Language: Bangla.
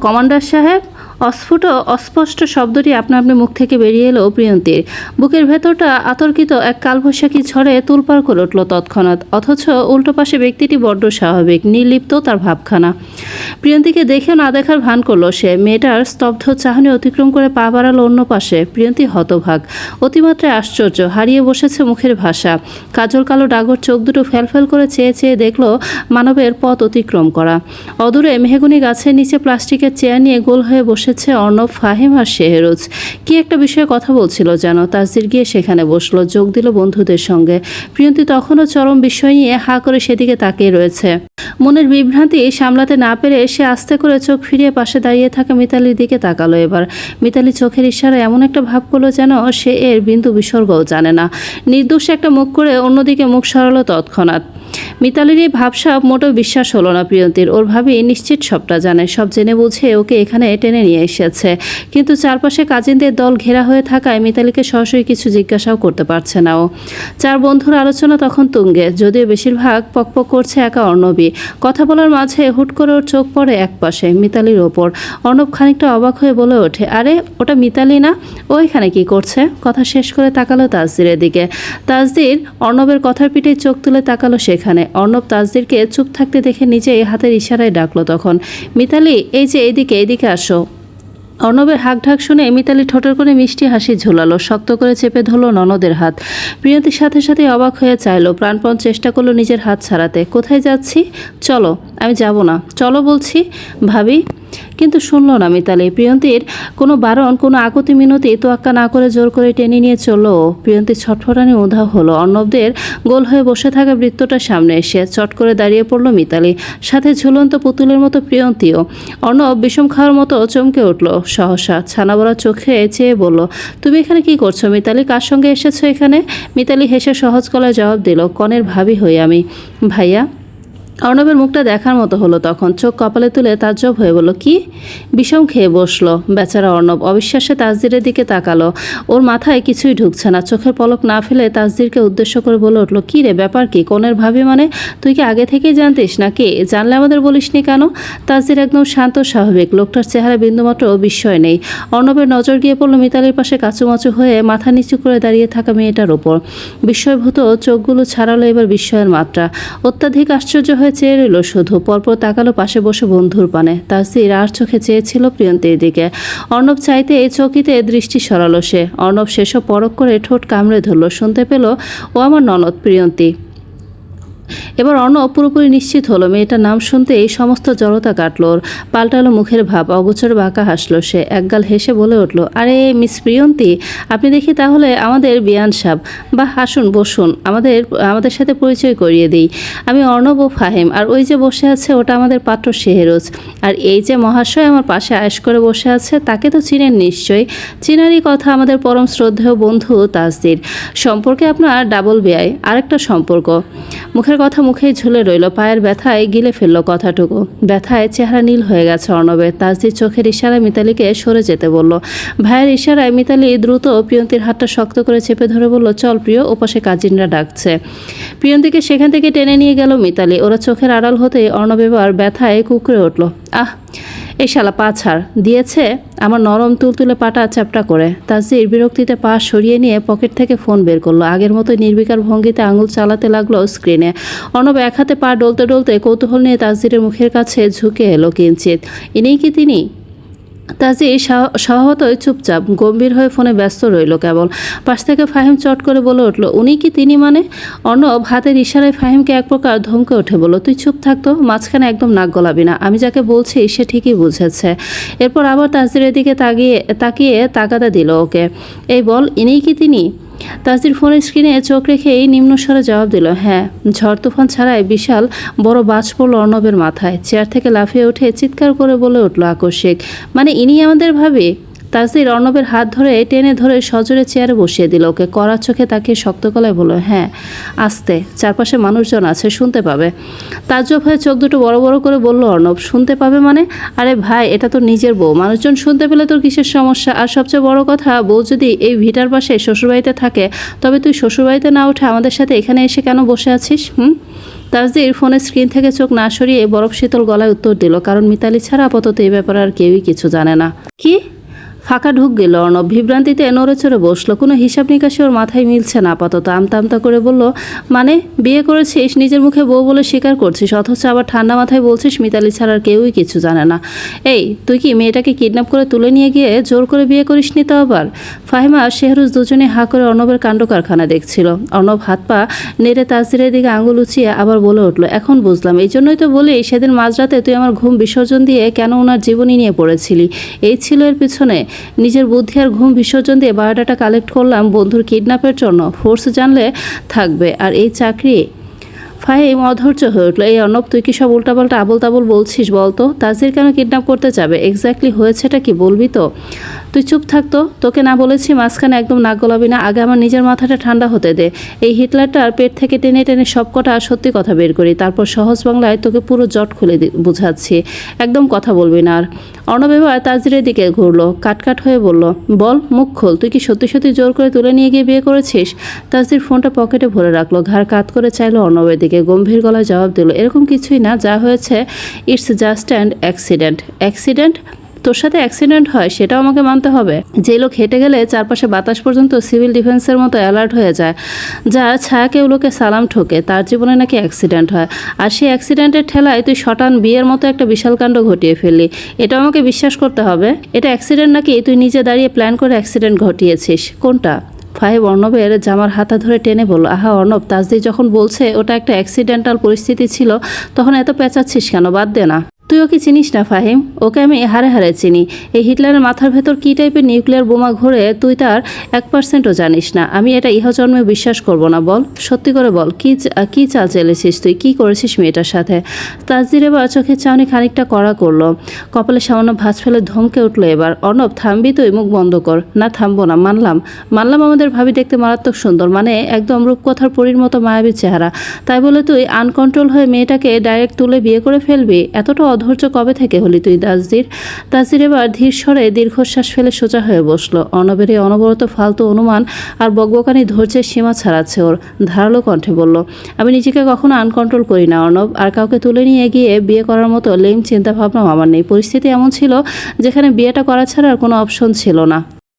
কমান্ডার সাহেব। অস্ফুট অস্পষ্ট শব্দটি আপনা আপনি মুখ থেকে বেরিয়ে এলো প্রিয়ন্তীর। বুকের ভেতরটা আতর্কিত এক কালবৈশাখী ঝড়ে তোলপাড় করে উঠল তৎক্ষণাৎ। অথচ উল্টো পাশে ব্যক্তিটি বড্ড স্বাভাবিক, নির্লিপ্ত তার ভাবখানা। প্রিয়ন্তীকে দেখেও না দেখার ভান করলো সে। মেয়েটার স্তব্ধ চাহনি অতিক্রম করে পা বাড়ালো অন্য পাশে। প্রিয়ন্তী হতভাগ, অতিমাত্রায় আশ্চর্য, হারিয়ে বসেছে মুখের ভাষা। কাজল কালো ডাগর চোখ দুটো ফ্যালফ্যাল করে চেয়ে চেয়ে দেখলো মানবের পথ অতিক্রম করা। অদূরে মেহগনি গাছের নিচে প্লাস্টিকের চেয়ার নিয়ে গোল হয়ে বসেছে অর্ণব, ফাহিম আর শেহরুজ। কি একটা বিষয়ে কথা বলছিল যেন। তাসজির গিয়ে সেখানে বসলো, যোগ দিল বন্ধুদের সঙ্গে। প্রিয়ন্তী তখনও চরম বিষয় নিয়ে হা করে সেদিকে তাকিয়ে রয়েছে। মনের বিভ্রান্তি সামলাতে না পেরে সে আস্তে করে চোখ ফিরিয়ে পাশে দাঁড়িয়ে থাকা মিতালির দিকে তাকালো। এবার মিতালি চোখের ইশারায় এমন একটা ভাব করলো যেন সে এর বিন্দু বিসর্গও জানে না। নির্দোষ একটা মুখ করে অন্যদিকে মুখ সরালো তৎক্ষণাৎ। মিতালির এই ভাবসাব মোটেও বিশ্বাস হলো না প্রিয়ন্তীর। ওর ভাবি নিশ্চিত সবটা জানে, সব জেনে বুঝে ওকে এখানে টেনে নিয়ে এসেছে। কিন্তু চারপাশে কাজিনদের দল ঘেরা হয়ে থাকায় মিতালিকে সরাসরি কিছু জিজ্ঞাসাও করতে পারছে না ও। চার বন্ধুর আলোচনা তখন তুঙ্গে, যদিও বেশিরভাগ পকপক করছে একা অর্ণবী। কথা বলার মাঝে হুট করে ওর চোখ পড়ে একপাশে, মিতালির ওপর। অর্ণব খানিকটা অবাক হয়ে বলে ওঠে, আরে ওটা মিতালি না? ও এখানে কি করছে? কথা শেষ করে তাকালো তাসজিরের দিকে। তাসজির অর্ণবের কথার পিঠে চোখ তুলে তাকালো সেখানে। অর্ণব তাসজিরকে চুপ থাকতে দেখে নিজেই হাতের ইশারায় ডাকলো তখন, মিতালি এই যে এদিকে আসো। অর্ণবের হাঁকঢাক শুনে মিতালি ঠোঁটের করে মিষ্টি হাসি ঝোলালো, শক্ত করে চেপে ধরলো ননদের হাত। প্রিয়ন্তীর সাথে সাথে অবাক হয়ে চাইলো, প্রাণপণ চেষ্টা করলো নিজের হাত ছাড়াতে। কোথায় যাচ্ছি? চলো। আমি যাব না, চলো বলছি ভাবি। কিন্তু শুনল না মিতালি। প্রিয়ন্তীর কোনো বারণ, কোনো আকুতি মিনতি তোয়াক্কা না করে জোর করে টেনে নিয়ে চললো। প্রিয়ন্তীর ছটফটানি উধাও হলো। অর্ণবদের গোল হয়ে বসে থাকা বৃত্তটার সামনে এসে চট করে দাঁড়িয়ে পড়লো মিতালি, সাথে ঝুলন্ত পুতুলের মতো প্রিয়ন্তীও। অর্ণব বিষম খাওয়ার মতো চমকে উঠল সহসা, ছানা বড়া চোখে চেয়ে বলল, তুমি এখানে কি করছো মিতালি? কার সঙ্গে এসেছো এখানে? মিতালি হেসে সহজ গলায় জবাব দিল, কনের ভাবি হই আমি। ভাইয়া? অর্ণবের মুখটা দেখার মতো হলো তখন। চোখ কপালে তুলে তাজ্জব হয়ে বলল, কি? বিষম খেয়ে বসলো বেচারা অর্ণব। অবিশ্বাসে তাসজিরের দিকে তাকালো। ওর মাথায় কিছুই ঢুকছে না। চোখের পলক না ফেলে তাসজিরকে উদ্দেশ্য করে বলে উঠল, কি রে, ব্যাপার কি? কনের ভাবি মানে? তুই কি আগে থেকেই জানতিস নাকি? জানলে আমাদের বলিসনি কেন? তাসজির একদম শান্ত স্বাভাবিক, লোকটার চেহারা বিন্দুমাত্র বিস্ময় নেই। অর্ণবের নজর গিয়ে পড়ল মিতালির পাশে কাচুমাচু হয়ে মাথা নিচু করে দাঁড়িয়ে থাকা মেয়েটার ওপর। বিস্ময়ভূত চোখগুলো ছাড়ালো এবার বিস্ময়ের মাত্রা। অত্যাধিক আশ্চর্য হয়ে চেয়ে রইল শুধু। পরপর তাকালো পাশে বসে বন্ধুর পানে। তাসজির আর চোখে চেয়েছিল প্রিয়ন্তীর দিকে। অর্ণব চাইতে এই চকিতে দৃষ্টি সরালো সে। অর্ণব সেসব পরখ করে ঠোঁট কামড়ে ধরল। শুনতে পেল ও আমার ননদ প্রিয়ন্তী। এবার অর্ণব পুরোপুরি নিশ্চিত হলো। মেয়েটার নাম শুনতেই সমস্ত জড়তা কাটল ওর। পাল্টালো মুখের ভাব, অগোচর বাঁকা হাসলো সে। একগাল হেসে বলে উঠল, আরে মিস প্রিয়ন্তী, আপনি দেখি তাহলে আমাদের বিয়ান সাব। বাহ, আসুন বসুন, আমাদের সাথে পরিচয় করিয়ে দিই। আমি অর্ণব ও ফাহিম, আর ওই যে বসে আছে ওটা আমাদের পাত্র শেহরোজ। আর এই যে মহাশয় আমার পাশে আয়েশ করে বসে আছে, তাকে তো চিনেন নিশ্চয়ই। চিনারই কথা আমাদের পরম শ্রদ্ধেয় বন্ধু তাসজির। সম্পর্কে আপনার ডাবল বেয়াই, আরেকটা সম্পর্ক। মুখের কথা মুখেই ঝুলে রইল। পায়ের ব্যথায় গিলে ফেলল কথাটুকু। ব্যথায় চেহারা নীল হয়ে গেছে অর্ণবের। তাসজির চোখের ইশারায় মিতালিকে সরে যেতে বলল। ভাইয়ের ইশারায় মিতালি দ্রুত প্রিয়ন্তীর হাতটা শক্ত করে চেপে ধরে বলল, চল প্রিয়, ওপাশে কাজিনরা ডাকছে। প্রিয়ন্তীকে সেখান থেকে টেনে নিয়ে গেল মিতালি। ওরা চোখের আড়াল হতেই অর্ণব এবার ব্যথায় কুঁকড়ে উঠল। আহ, এই শালা পা ছাড় দিয়েছে আমার নরম তুলতুলে পাটা চ্যাপটা করে। তাসজির বিরক্তিতে পা সরিয়ে নিয়ে পকেট থেকে ফোন বের করলো। আগের মতো নির্বিকার ভঙ্গিতে আঙুল চালাতে লাগলো স্ক্রিনে। অর্ণব এক হাতে পা ডলতে ডলতে কৌতূহল নিয়ে তাসজিরের মুখের কাছে ঝুঁকে এলো কিঞ্চিত। ইনিই কি তিনি? তাসজির স্বভাবতই চুপচাপ গম্ভীর হয়ে ফোনে ব্যস্ত রইল কেবল। পাশ থেকে ফাহিম চট করে বলে উঠল, উনি কি তিনি মানে? অর্ণব হাতের ইশারায় ফাহিমকে এক প্রকার ধমকে উঠে বলল, তুই চুপ থাকতো, মাঝখানে একদম নাক গলাবি না। আমি যাকে বলছি সে ঠিকই বুঝেছে। এরপর আবার তাসজিরের দিকে তাকিয়ে তাগাদা দিল ওকে। এই বল, ইনিই কি তিনি? তাসজির ফোনের স্ক্রিনে চোখ রেখেই নিম্নস্বরে জবাব দিল, হ্যাঁ। ঝড় তুফান ছাড়াই বিশাল বড় বাজ পড়ল অর্ণবের মাথায়। চেয়ার থেকে লাফিয়ে উঠে চিৎকার করে বলে উঠল আকস্মিক, মানে ইনি আমাদের ভাবি? তাসজির অর্ণবের হাত ধরে টেনে ধরে সজোরে চেয়ারে বসিয়ে দিল ওকে। কড়া চোখে তাকিয়ে শক্ত গলায় বলল, হ্যাঁ আস্তে, চারপাশে মানুষজন আছে, শুনতে পাবে। তাজ্জব হয়ে চোখ দুটো বড় বড় করে বলল অর্ণব, শুনতে পাবে মানে? আরে ভাই, এটা তো নিজের বউ, মানুষজন শুনতে পেলে তোর কিসের সমস্যা? আর সবচেয়ে বড় কথা, বউ যদি এই ভিটার পাশে শ্বশুরবাড়িতে থাকে, তবে তুই শ্বশুরবাড়িতে না উঠে আমাদের সাথে এখানে এসে কেন বসে আছিস? তাসদির ফোনের স্ক্রিন থেকে চোখ না সরিয়ে বরফ শীতল গলায় উত্তর দিল, কারণ মিতালি ছাড়া আপাতত এই ব্যাপারে আর কেউই কিছু জানে না। কি? ফাঁকা ঢুক গেল অর্ণব। বিভ্রান্তিতে নড়ে চড়ে বসলো। কোনো হিসাব নিকাশে ওর মাথায় মিলছে না আপাতত। আমতা আমতা করে বলল, মানে বিয়ে করেছিস, নিজের মুখে বউ বলে স্বীকার করছিস, অথচ আবার ঠান্ডা মাথায় বলছিস মিতালি ছাড়া আর কেউই কিছু জানে না। এই, তুই কি মেয়েটাকে কিডন্যাপ করে তুলে নিয়ে গিয়ে জোর করে বিয়ে করিসনি তো আবার? ফাহিমা শেহরুজ দুজনে হাঁ করে অর্ণবের কাণ্ড কারখানা দেখছিল। অর্ণব হাত পা নেড়ে তাসদিরের দিকে আঙুল উঁচিয়ে আবার বলে উঠল, এখন বুঝলাম, এই জন্যই তো বলি সেদিন মাঝরাতে তুই আমার ঘুম বিসর্জন দিয়ে কেন ওনার জীবনী নিয়ে পড়েছিলি। এই ছিল এর পিছনে। নিজের বুদ্ধি আর ঘুম বিসর্জন দিয়ে বায়োডাটা কালেক্ট করলাম বন্ধুর কিডন্যাপের জন্য। ফোর্স জানলে থাকবে, আর এই চাকরি। ফাহিম অধৈর্য হয়ে উঠল। এই অর্ণব, তুই কি সব উল্টাপাল্টা আবল তাবল বলছিস বলতো? তাসদির কেন কিডন্যাপ করতে যাবে? এক্স্যাক্টলি হয়েছেটা কি বলবি তো? তুই চুপ থাকতো, তোকে না বলেছি মাঝখানে একদম নাক গলাবি না। আগে আমার নিজের মাথাটা ঠান্ডা হতে দে। এই হিটলারটার পেট থেকে টেনে টেনে সব কটা সত্যি কথা বের করি, তারপর সহজ বাংলায় তোকে পুরো জট খুলে বুঝাচ্ছি। একদম কথা বলবি না আর। অর্ণব এবার তাসদিরের দিকে ঘুরলো, কাটকাট হয়ে বলল, বল, মুখ খোল, তুই কি সত্যি সত্যি জোর করে তুলে নিয়ে গিয়ে বিয়ে করেছিস? তাসদির ফোনটা পকেটে ভরে রাখলো, ঘাড় কাত করে চাইলো অর্ণবের দিকে। গম্ভীর গলায় জবাব দিল, এরকম কিছুই না, যা হয়েছে it's just an accident. Accident? তোর সাথে অ্যাক্সিডেন্ট হয় সেটাও আমাকে মানতে হবে? যে লোক হেঁটে গেলে চারপাশে বাতাস পর্যন্ত সিভিল ডিফেন্সের মতো অ্যালার্ট হয়ে যায়, যার ছায়াকে ওগুলোকে সালাম ঠোকে, তার জীবনে নাকি অ্যাক্সিডেন্ট হয়। আর সেই অ্যাক্সিডেন্টের ঠেলায় তুই শটান বিয়ের মতো একটা বিশাল কাণ্ড ঘটিয়ে ফেললি। এটা আমাকে বিশ্বাস করতে হবে? এটা অ্যাক্সিডেন্ট নাকি তুই নিজে দাঁড়িয়ে প্ল্যান করে অ্যাক্সিডেন্ট ঘটিয়েছিস? কোনটা? ফাহিম অর্ণবের জামার হাতা ধরে টেনে বলল, আহা অর্ণব, তাসদির যখন বলছে ওটা একটা অ্যাক্সিডেন্টাল পরিস্থিতি ছিল, তখন এত পেঁচাচ্ছিস কেন? বাদ দে না। তুই ওকে চিনিস না ফাহিম, ওকে আমি হারে হারে চিনি। এই হিটলারের মাথার ভেতর কী টাইপের নিউক্লিয়ার বোমা ঘোরে তুই তার 1%ও জানিস না। আমি এটা ইহজন্মে বিশ্বাস করব না। বল, সত্যি করে বল, কি চাল চেলেছিস তুই? কি করেছিস মেয়েটার সাথে? তাসদির এবার চোখের চাউনি খানিকটা কড়া করলো, কপালে সামান্য ভাঁজ ফেলে ধমকে উঠলো এবার। অর্ণব, থামবি তুই? মুখ বন্ধ কর। না, থামবো না। মানলাম আমাদের ভাবি দেখতে মারাত্মক সুন্দর, মানে একদম রূপকথার পরীর মতো মায়াবী চেহারা। তাই বলে তুই আনকন্ট্রোল হয়ে মেয়েটাকে ডাইরেক্ট তুলে বিয়ে করে ফেলবি? এতটা অধৈর্য কবে থেকে হলি তুই তাসদির? তাসদির এবার ধীর স্বরে দীর্ঘশ্বাস ফেলে সোজা হয়ে বসলো। অর্ণবের এই অনবরত ফালতু অনুমান আর বকবকানি ধৈর্যের সীমা ছাড়াচ্ছে ওর। ধারালো কণ্ঠে বলল, আমি নিজেকে কখনো আনকন্ট্রোল করি না অর্ণব, আর কাউকে তুলে নিয়ে গিয়ে বিয়ে করার মতো লেম চিন্তা ভাবনাও আমার নেই। পরিস্থিতি এমন ছিল যেখানে বিয়েটা করা ছাড়া আর কোনো অপশন ছিল না।